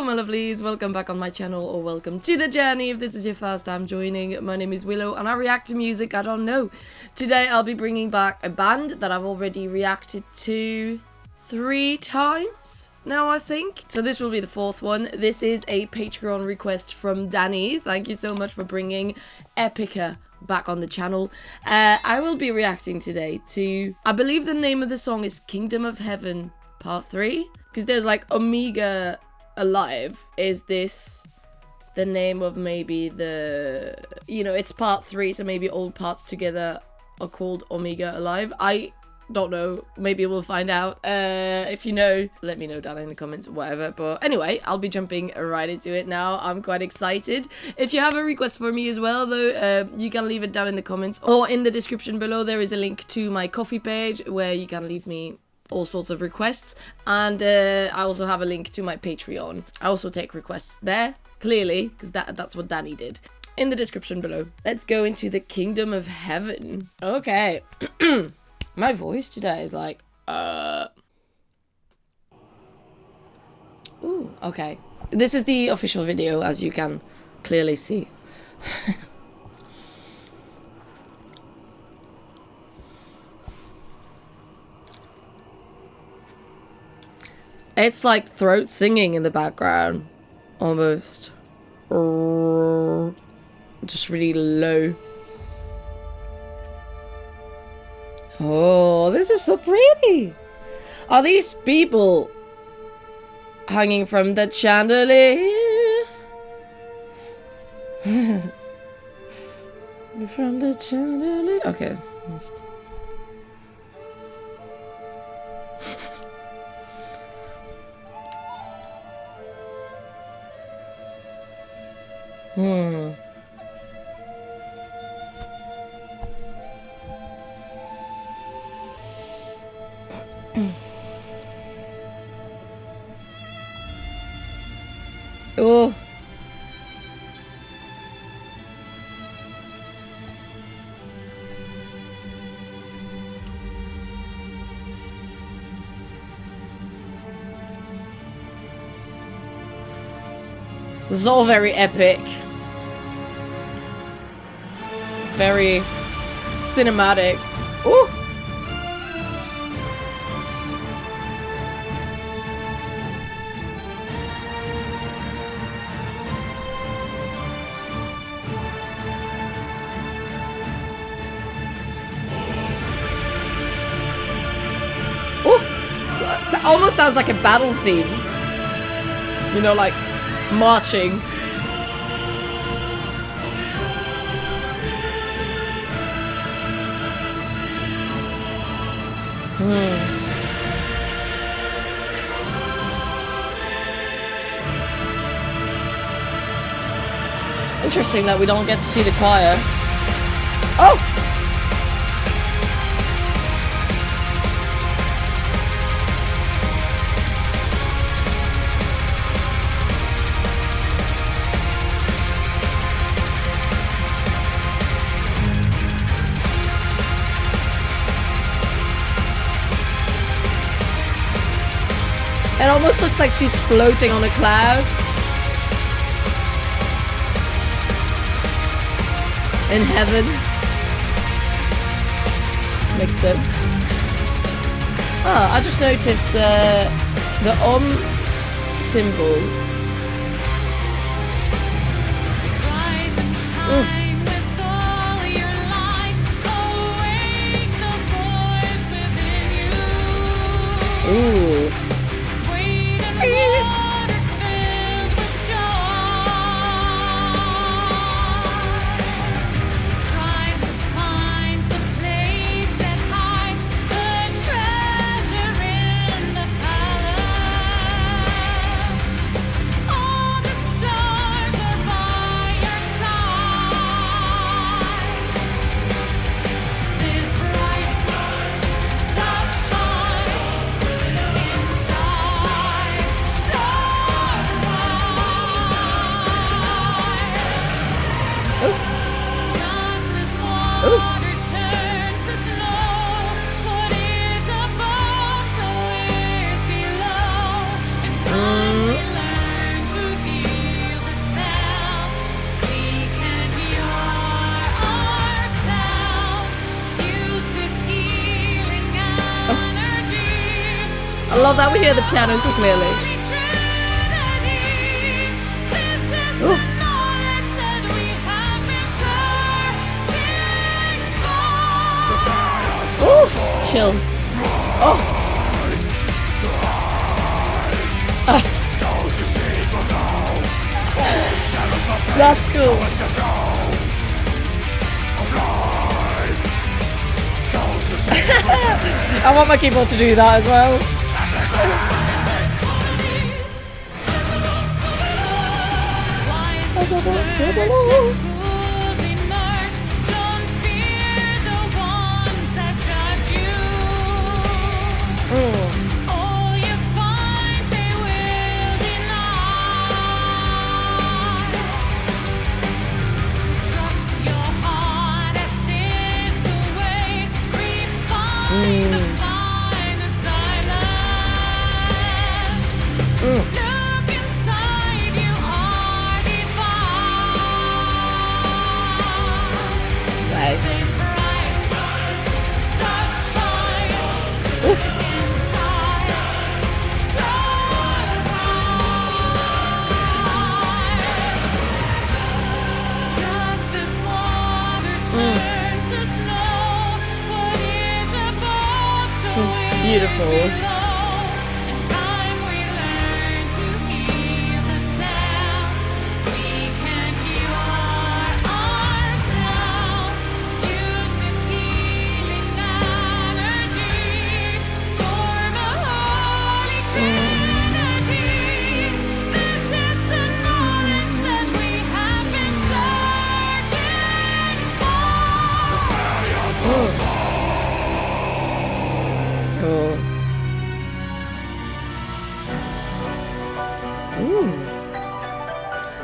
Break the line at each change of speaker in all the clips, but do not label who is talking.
my lovelies, welcome back on my channel, or welcome to the journey if this is your first time joining. My name is Willow and I react to music I don't know. Today I'll be bringing back a band that I've already reacted to 3 times now, I think. So this will be the 4th one. This is a Patreon request from Danny. Thank you so much for bringing EPICA back on the channel. I will be reacting today to, I believe the name of the song is Kingdom of Heaven Part 3. Because there's like ΩMEGA Alive. Is this the name of maybe the, you know, it's part 3, so maybe all parts together are called ΩMEGA Alive. I don't know, maybe we'll find out. If you know, let me know down in the comments or whatever. But anyway, I'll be jumping right into it now. I'm quite excited. If you have a request for me as well though, you can leave it down in the comments or in the description below. There is a link to my Ko-fi page where you can leave me all sorts of requests, and I also have a link to my Patreon. I also take requests there, clearly, because that's what Danny did. In the description below. Let's go into the Kingdom of Heaven. Okay. My voice today is like, Ooh, okay. This is the official video, as you can clearly see. It's like throat singing in the background, almost. Just really low. Oh, this is so pretty. Are these people hanging from the chandelier? From the chandelier. Okay. Oh. This is all very epic. Very cinematic. Ooh. So almost sounds like a battle theme. You know, like marching. Interesting that we don't get to see the choir. Oh! It almost looks like she's floating on a cloud. In heaven. Makes sense. Oh, I just noticed the symbols. Ooh. I love that we hear the piano so clearly. Ooh. Ooh, chills. Oh. That's cool. I want my keyboard to do that as well. This is beautiful.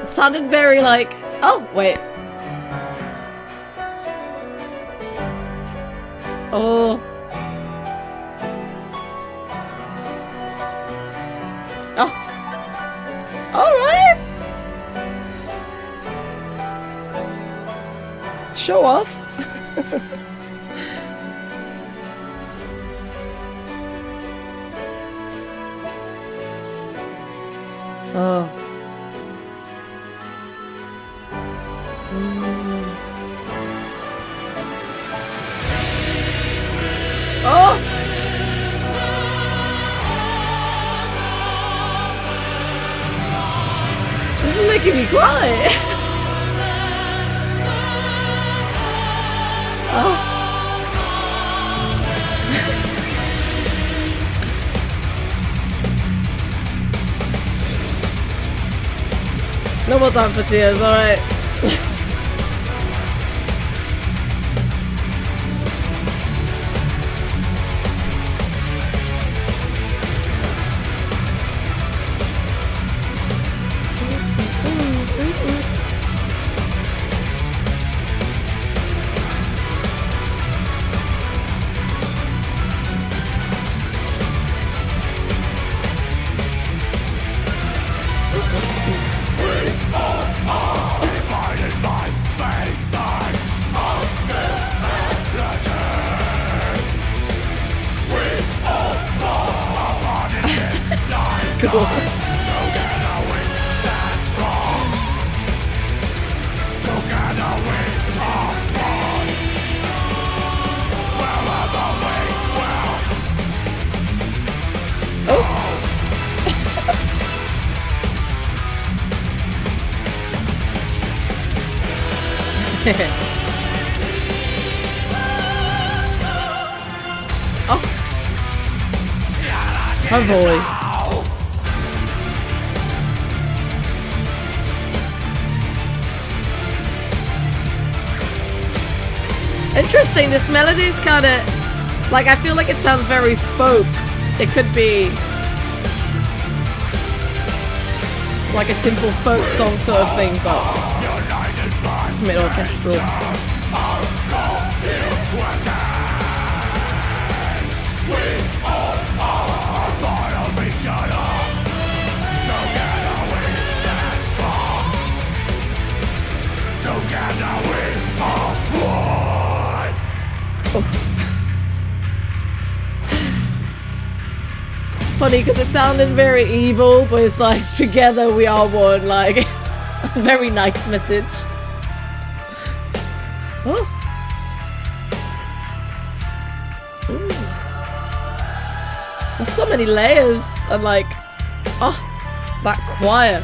It sounded very like, oh, wait. Oh. Oh. All right. Show off. Oh. Oh. This is making me cry. Oh. No more time for tears, alright. Cool. Oh. Her voice. Interesting, this melody is kind of, like, I feel like it sounds very folk. It could be like a simple folk song sort of thing, but it's mid-orchestral. funny because it sounded very evil, but it's like, together we are one, like, very nice message. Oh. Ooh. There's so many layers, and like, oh, that choir.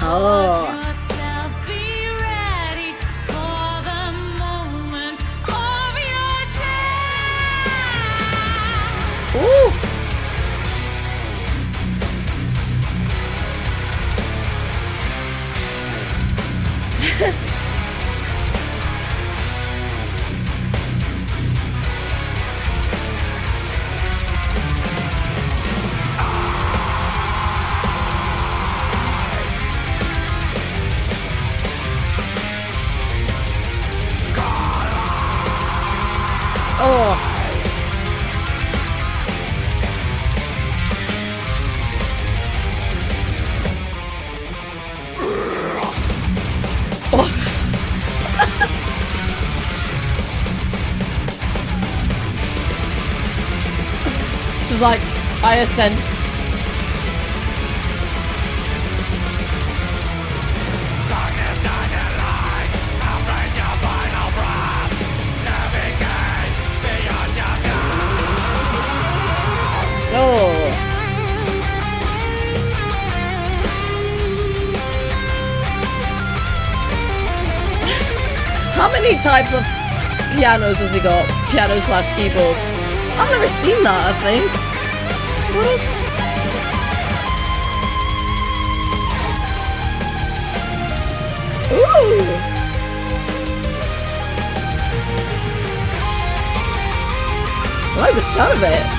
Oh. Ooh. Oh. Oh. She's like, I ascend. Oh. How many types of pianos has he got? Piano slash keyboard. I've never seen that, I think. What is... Ooh! I like the sound of it.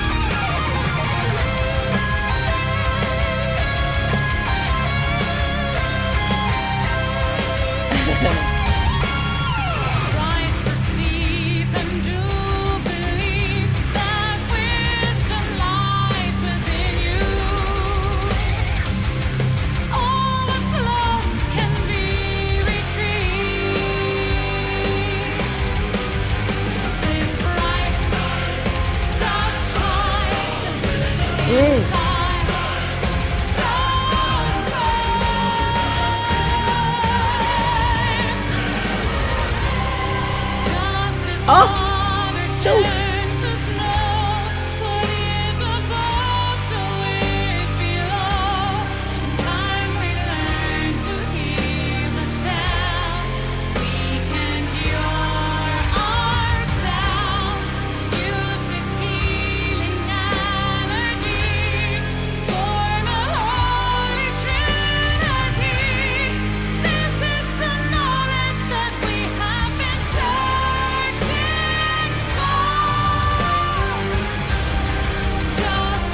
Oh, chills.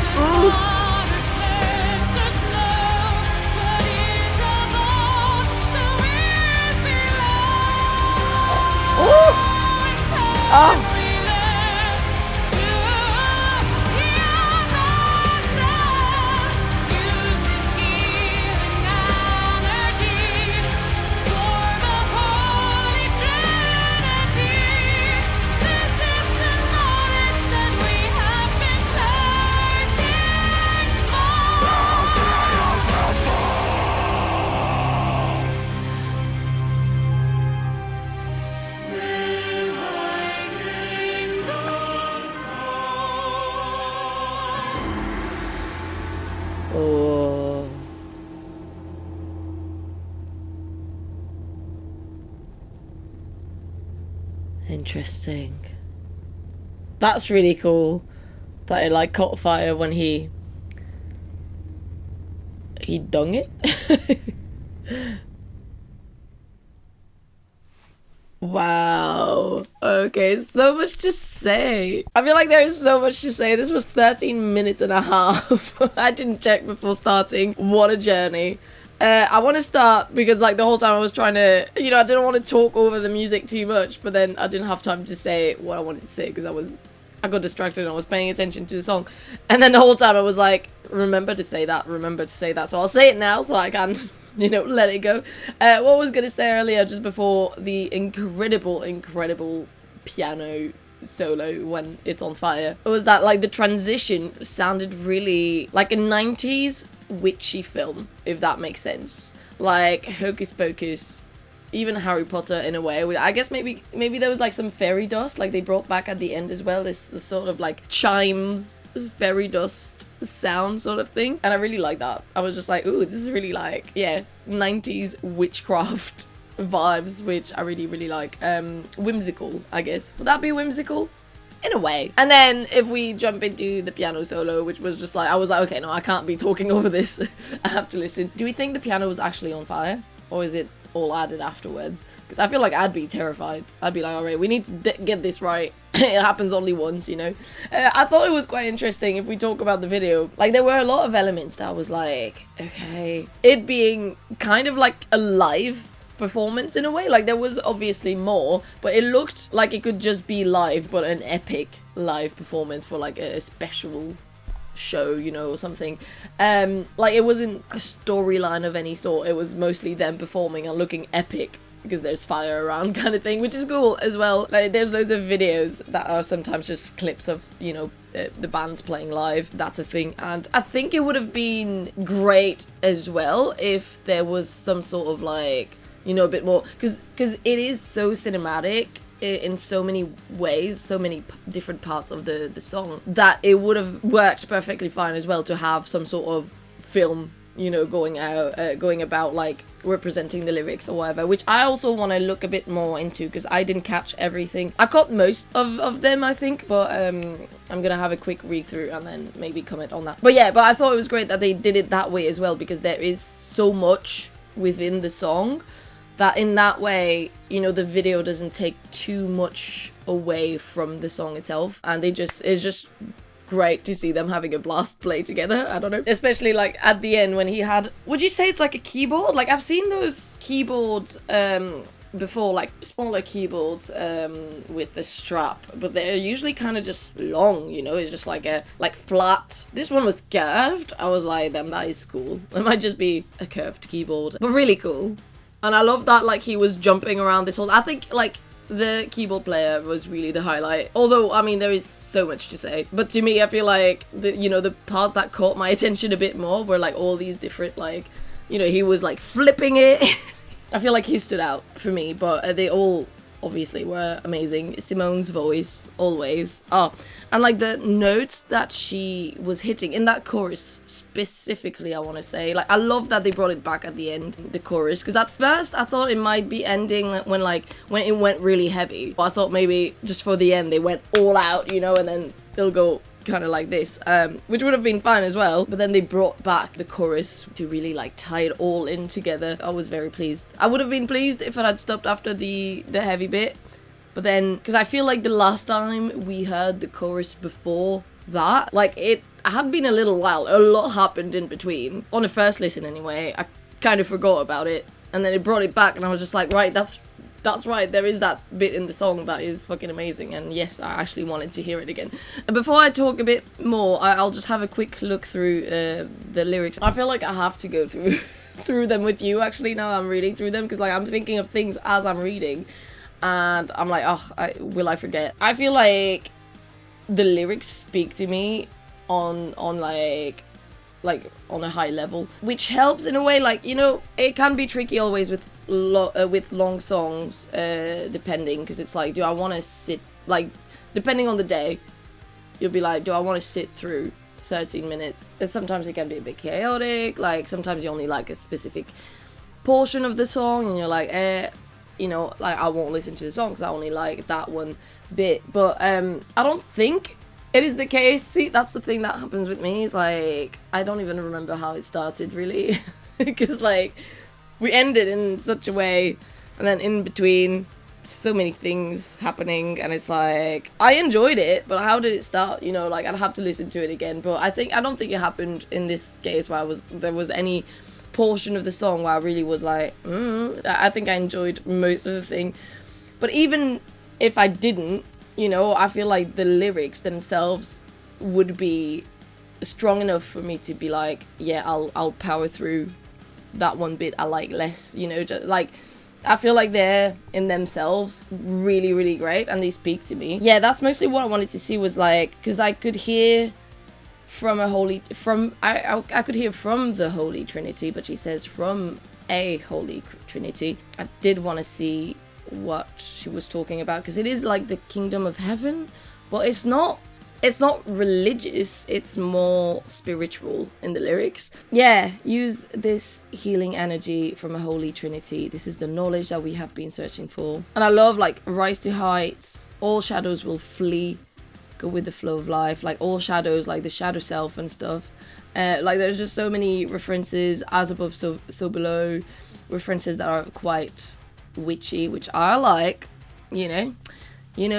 Oh. Oh. Interesting. That's really cool. That it like caught fire when he dung it. Wow. Okay, so much to say. I feel like there is so much to say. This was 13 minutes and a half. I didn't check before starting. What a journey. I want to start because like the whole time I was trying to, you know, I didn't want to talk over the music too much, but then I didn't have time to say what I wanted to say because I got distracted and I was paying attention to the song. And then the whole time I was like, remember to say that, remember to say that. So I'll say it now so I can you know, let it go. What I was gonna say earlier, just before the incredible piano solo when it's on fire, was that like the transition sounded really like a 90s witchy film, if that makes sense. Like Hocus Pocus, even Harry Potter in a way. I guess maybe there was like some fairy dust, like they brought back at the end as well, this sort of like chimes, fairy dust sound sort of thing. And I really like that. I was just like, ooh, this is really like, yeah, 90s witchcraft vibes, which I really like. Whimsical, I guess. Would that be whimsical? In a way. And then if we jump into the piano solo, which was just like, I was like, okay, no, I can't be talking over this. I have to listen. Do we think the piano was actually on fire? Or is it all added afterwards? Because I feel like I'd be terrified. I'd be like, alright, we need to get this right. It happens only once, you know. I thought it was quite interesting if we talk about the video. Like, there were a lot of elements that was like, okay. It being kind of like a live performance in a way. Like, there was obviously more, but it looked like it could just be live, but an epic live performance for like a special show, you know, or something. Like, it wasn't a storyline of any sort. It was mostly them performing and looking epic because there's fire around kind of thing, which is cool as well. Like, there's loads of videos that are sometimes just clips of, you know, the bands playing live. That's a thing. And I think it would have been great as well if there was some sort of like, you know, a bit more, because it is so cinematic in so many ways, so many different parts of the song, that it would have worked perfectly fine as well to have some sort of film, you know, going about like representing the lyrics or whatever, which I also want to look a bit more into because I didn't catch everything. I caught most of them, I think, but I'm gonna have a quick read through and then maybe comment on that. But yeah, but I thought it was great that they did it that way as well, because there is so much within the song that in that way, you know, the video doesn't take too much away from the song itself, and it's just great to see them having a blast play together. I don't know, especially like at the end when he had, would you say it's like a keyboard? Like, I've seen those keyboards before, like smaller keyboards with the strap, but they're usually kind of just long, you know. It's just like a flat. This one was curved. I was like, damn, that is cool. It might just be a curved keyboard, but really cool. And I love that, like, he was jumping around this whole... I think, like, the keyboard player was really the highlight. Although, I mean, there is so much to say. But to me, I feel like, the parts that caught my attention a bit more were, like, all these different, like... You know, he was, like, flipping it. I feel like he stood out for me, but they all obviously were amazing. Simone's voice, always. Oh, and like the notes that she was hitting in that chorus specifically, I want to say, like, I love that they brought it back at the end, the chorus, because at first I thought it might be ending when it went really heavy. But I thought maybe just for the end they went all out, you know, and then they'll go kind of like this, which would have been fine as well, but then they brought back the chorus to really like tie it all in together. I was very pleased. I would have been pleased if it had stopped after the heavy bit, but then, because I feel like the last time we heard the chorus before that, like, it had been a little while. A lot happened in between. On the first listen anyway, I kind of forgot about it, and then it brought it back, and I was just like, right, that's right, there is that bit in the song that is fucking amazing, and yes, I actually wanted to hear it again. And before I talk a bit more, I'll just have a quick look through the lyrics. I feel like I have to go through them with you, actually, now I'm reading through them, because like I'm thinking of things as I'm reading, and I'm like, oh, will I forget? I feel like the lyrics speak to me on like on a high level, which helps in a way. Like, you know, it can be tricky always with long songs, depending, because it's like, do I want to sit, like, depending on the day, you'll be like, do I want to sit through 13 minutes? And sometimes it can be a bit chaotic. Like, sometimes you only like a specific portion of the song, and you're like, you know, like, I won't listen to the song because I only like that one bit. But I don't think it is the case. See, that's the thing that happens with me. It's like, I don't even remember how it started, really. Because, like, we ended in such a way, and then in between, so many things happening, and it's like, I enjoyed it, but how did it start? You know, like, I'd have to listen to it again. But I don't think it happened in this case where there was any portion of the song where I really was like, I think I enjoyed most of the thing. But even if I didn't, you know, I feel like the lyrics themselves would be strong enough for me to be like, yeah, I'll power through that one bit I like less, you know, just, like, I feel like they're in themselves really, really great and they speak to me. Yeah, that's mostly what I wanted to see, was like, because I could hear from a holy, I could hear from the Holy Trinity, but she says from a Holy Trinity. I did want to see what she was talking about, because it is like the kingdom of heaven, but it's not religious, it's more spiritual in the lyrics. Yeah, use this healing energy from a Holy Trinity. This is the knowledge that we have been searching for. And I love, like, rise to heights, all shadows will flee, go with the flow of life, like all shadows, like the shadow self and stuff. Like, there's just so many references, as above so below, references that are quite witchy, which I like, you know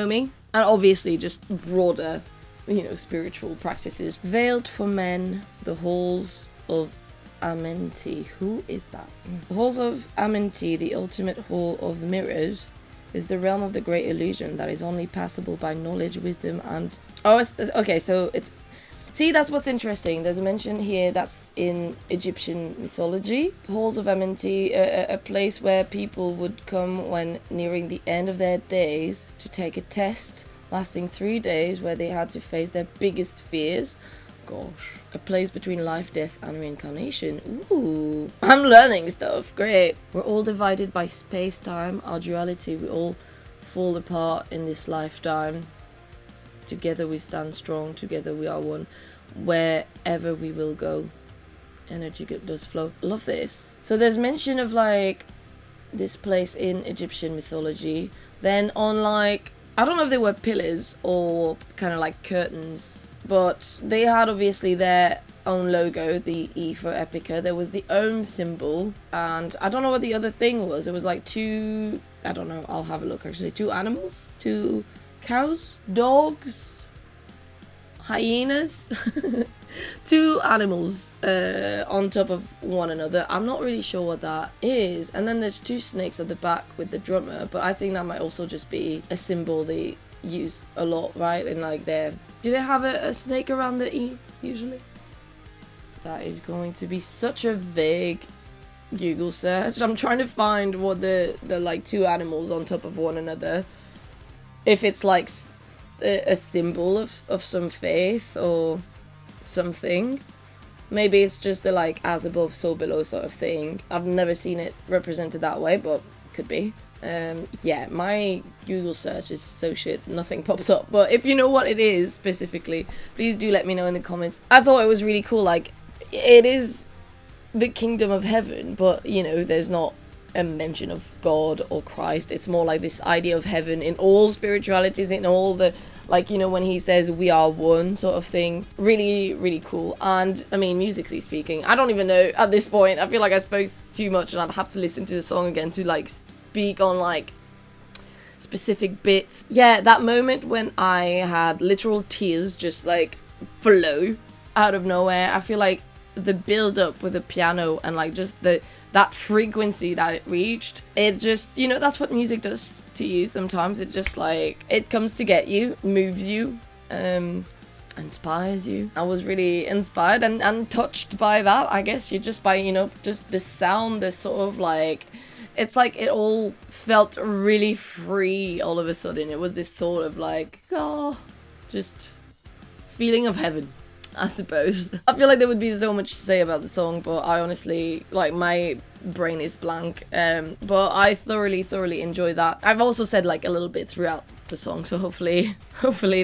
me. And obviously just broader, you know, spiritual practices. Veiled for men, the halls of Amenti. Who is that? The halls of Amenti, the ultimate hall of mirrors, is the realm of the great illusion that is only passable by knowledge, wisdom, and... Oh, it's okay, so it's... See, that's what's interesting. There's a mention here that's in Egyptian mythology. Halls of Amenti, a place where people would come when nearing the end of their days to take a test lasting 3 days, where they had to face their biggest fears. Gosh. A place between life, death, and reincarnation. Ooh. I'm learning stuff. Great. We're all divided by space-time, our duality. We all fall apart in this lifetime. Together we stand strong. Together we are one. Wherever we will go, energy does flow. Love this. So there's mention of, like, this place in Egyptian mythology. Then on, like, I don't know if they were pillars or kind of like curtains, but they had obviously their own logo, the E for EPICA. There was the Om symbol, and I don't know what the other thing was. It was like two, I don't know, I'll have a look actually. 2 animals, 2 cows, dogs, hyenas, 2 animals on top of one another. I'm not really sure what that is. And then there's 2 snakes at the back with the drummer, but I think that might also just be a symbol they use a lot, right? And like do they have a snake around the E usually? That is going to be such a vague Google search. I'm trying to find what the like 2 animals on top of one another, if it's like a symbol of some faith or something. Maybe it's just the like as above so below sort of thing. I've never seen it represented that way, but could be. Yeah, my Google search is so shit, nothing pops up. But if you know what it is specifically, please do let me know in the comments. I thought it was really cool. Like, it is the kingdom of heaven, but you know, there's not a mention of God or Christ. It's more like this idea of heaven in all spiritualities, in all the, like, you know, when he says we are one sort of thing. Really, really cool. And I mean, musically speaking, I don't even know at this point. I feel like I spoke too much and I'd have to listen to the song again to like speak on like specific bits. Yeah, that moment when I had literal tears just like flow out of nowhere. I feel like the build up with the piano and like just that frequency that it reached, it just, you know, that's what music does to you sometimes. It just like, it comes to get you, moves you, inspires you. I was really inspired and touched by that, I guess. You just by, you know, just the sound, the sort of like, it's like it all felt really free all of a sudden. It was this sort of like, oh, just feeling of heaven, I suppose. I feel like there would be so much to say about the song, but I honestly, like, my brain is blank. But I thoroughly enjoy that. I've also said like a little bit throughout the song, so hopefully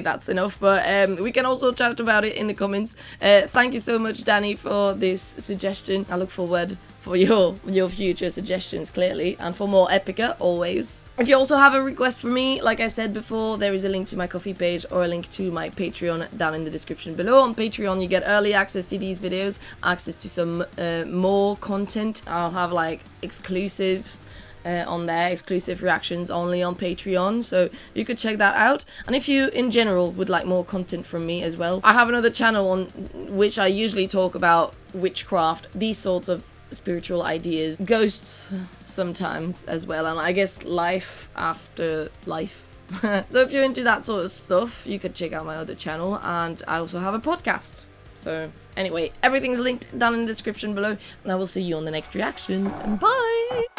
that's enough. But we can also chat about it in the comments. Thank you so much, Danny, for this suggestion. I look forward for your future suggestions, clearly, and for more EPICA, always. If you also have a request for me, like I said before, there is a link to my Ko-fi page or a link to my Patreon down in the description below. On Patreon, you get early access to these videos, access to some more content. I'll have like exclusives on there, exclusive reactions only on Patreon, so you could check that out. And if you in general would like more content from me as well, I have another channel on which I usually talk about witchcraft, these sorts of spiritual ideas, ghosts sometimes as well, and I guess life after life. So if you're into that sort of stuff, you could check out my other channel. And I also have a podcast So anyway, everything's linked down in the description below, and I will see you on the next reaction, and bye!